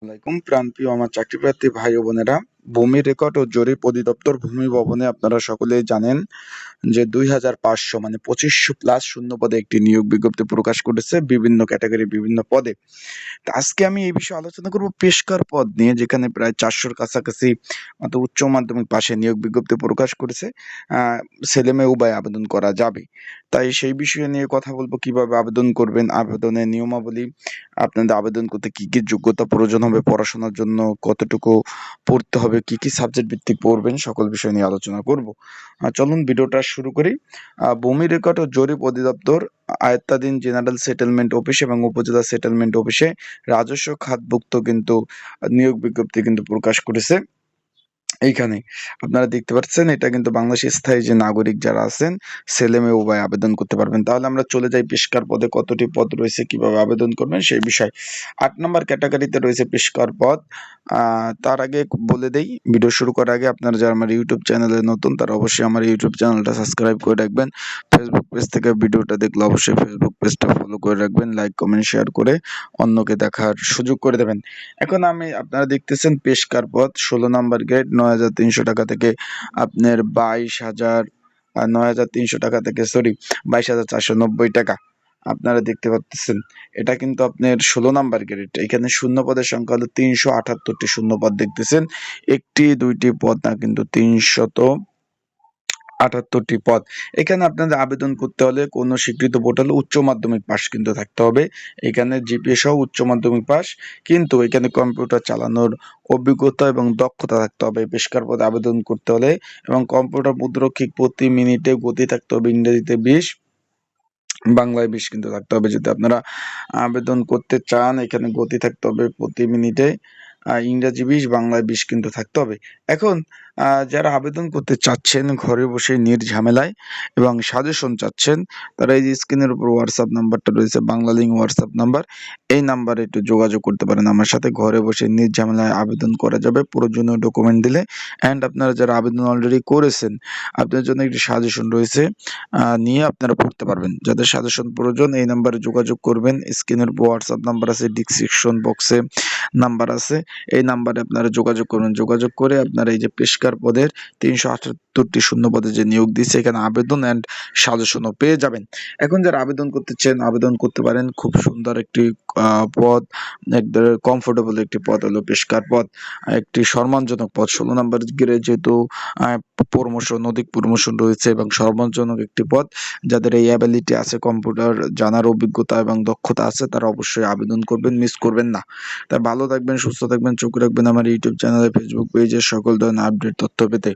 আসসালামাইকুম প্রাণপ্রিয় আমার চাকরিপ্রার্থী ভাই ও বোনেরা, ভূমি রেকর্ড ও জরিপ অধিদপ্তর ভূমি ভবনে আপনারা সকলেই জানেন যে 2500 মানে 2500 প্লাস শূন্য পদে একটি নিয়োগ বিজ্ঞপ্তি প্রকাশ করেছে বিভিন্ন ক্যাটাগরি বিভিন্ন পদে। তো আজকে আমি এই বিষয়ে আলোচনা করব পেশকার পদ নিয়ে, যেখানে প্রায় 400-র কাছাকাছি উচ্চ মাধ্যমিক পাশে নিয়োগ বিজ্ঞপ্তি প্রকাশ করেছে। ছেলে মেয়ে উভয় আবেদন করা যাবে। তাই সেই বিষয় নিয়ে কথা বলবো, কিভাবে আবেদন করবেন, আবেদনের নিয়মাবলী, আপনাদের আবেদন করতে কি কি যোগ্যতা প্রয়োজন হবে, পড়াশোনার জন্য কতটুকু পড়তে হবে, কি কি সাবজেক্ট ভিত্তিক পড়বেন, সকল বিষয় নিয়ে আলোচনা করব। চলুন ভিডিওটা শুরু করি। ভূমি রেকর্ড ও জরিপ অধিদপ্তর আয়ত্তাধীন জেনারেল সেটেলমেন্ট অফিস এবং উপজেলা সেটেলমেন্ট অফিসে রাজস্ব খাতভুক্ত কিন্তু নিয়োগ বিজ্ঞপ্তি কিন্তু প্রকাশ করেছে। এইখানে আপনারা দেখতে পাচ্ছেন, এটা কিন্তু বাংলাদেশের স্থায়ী যে নাগরিক যারা আছেন, ছেলে মেয়ে উভয় আবেদন করতে পারবেন। তাহলে আমরা চলে যাই পেশকার পদে কতটি পদ রয়েছে, কিভাবে আবেদন করবেন সেই বিষয়। 8 নম্বর ক্যাটাগরিতে রয়েছে পেশকার পদ। তার আগে বলে দেই, ভিডিও শুরু করার আগে আপনারা যারা আমার ইউটিউব চ্যানেলে নতুন, তারা অবশ্যই আমার ইউটিউব চ্যানেলটা সাবস্ক্রাইব করে রাখবেন। ফেসবুক পেজ থেকে ভিডিওটা দেখলে অবশ্যই ফেসবুক পেজটা ফলো করে রাখবেন, লাইক কমেন্ট শেয়ার করে অন্যকে দেখার সুযোগ করে দেবেন। এখন আপনারা দেখতেছেন পেশকার পদ 16 নাম্বার গ্রেড 9,300 টাকা থেকে আপনার 9,300 টাকা থেকে 22,490 টাকা আপনারা দেখতে পাচ্ছেন। এটা কিন্তু আপনার 16 নাম্বার গ্রেড। এখানে শূন্য পদের সংখ্যা হলো 378টি শূন্য পদ দেখতেছেন। একটি দুইটি পদ না, কিন্তু 378টি পদ। এখানে আপনাদের আবেদন করতে হলে কোনো স্বীকৃত পোর্টালে উচ্চ মাধ্যমিক পাস কিন্তু থাকতে হবে। এখানে জিপিএ সহ উচ্চ মাধ্যমিক পাস, কিন্তু এখানে কম্পিউটার চালানোর অভিজ্ঞতা এবং দক্ষতা থাকতে হবে পেশকার পদে আবেদন করতে হলে। এবং কম্পিউটার মুদ্রক্ষিক প্রতি মিনিটে গতি থাকতে হবে ইংরেজিতে 20, বাংলায় 20 কিন্তু থাকতে হবে। যদি আপনারা আবেদন করতে চান, এখানে গতি থাকতে হবে প্রতি মিনিটে ইংরাজি 20, বাংলায় 20 কিন্তু থাকতে হবে। এখন যারা আবেদন করতে চাচ্ছেন ঘরে বসে নির্ঝামেলায় এবং সাজেশন চাচ্ছেন, তারা এই যে স্ক্রিনের উপর হোয়াটসঅ্যাপ নাম্বারটা রয়েছে, বাংলা লিঙ্ক হোয়াটসঅ্যাপ নাম্বার, এই নাম্বারে একটু যোগাযোগ করতে পারেন আমার সাথে। ঘরে বসে নির্ঝামেলায় আবেদন করা যাবে প্রয়োজনীয় ডকুমেন্ট দিলে। অ্যান্ড আপনারা যারা আবেদন অলরেডি করেছেন, আপনাদের জন্য একটি সাজেশন রয়েছে, নিয়ে আপনারা পড়তে পারবেন। যাদের সাজেশন প্রয়োজন এই নাম্বারে যোগাযোগ করবেন। স্ক্রিনের উপর হোয়াটসঅ্যাপ নাম্বার আছে, ডিসক্রিপশন বক্সে নাম্বার আছে, এই নাম্বারে আপনারা যোগাযোগ করবেন। যোগাযোগ করে আপনারা এই যে পেশকার পদের 378টি শূন্য পদে যে নিয়োগ দিচ্ছে, এখানে আবেদন অ্যান্ড সাজেশনও পেয়ে যাবেন। এখন যারা আবেদন করতে চান আবেদন করতে পারেন। খুব সুন্দর একটি পদ, একদম কমফোর্টেবল একটি পদ হলো পেশকার পদ, একটি সম্মানজনক পদ। 16 নম্বর গ্রেড যেহেতু প্রমোশন, অধিক প্রমোশন রয়েছে এবং সম্মানজনক একটি পদ। যাদের এই অ্যাবিলিটি আছে, কম্পিউটার জানার অভিজ্ঞতা এবং দক্ষতা আছে, তারা অবশ্যই আবেদন করবেন, মিস করবেন না। তাই ভালো থাকবেন, সুস্থ থাকবেন, চোখ রাখবেন আমার ইউটিউব চ্যানেলে, ফেসবুক পেজে সকল ধরনের আপডেট তথ্য পেতে।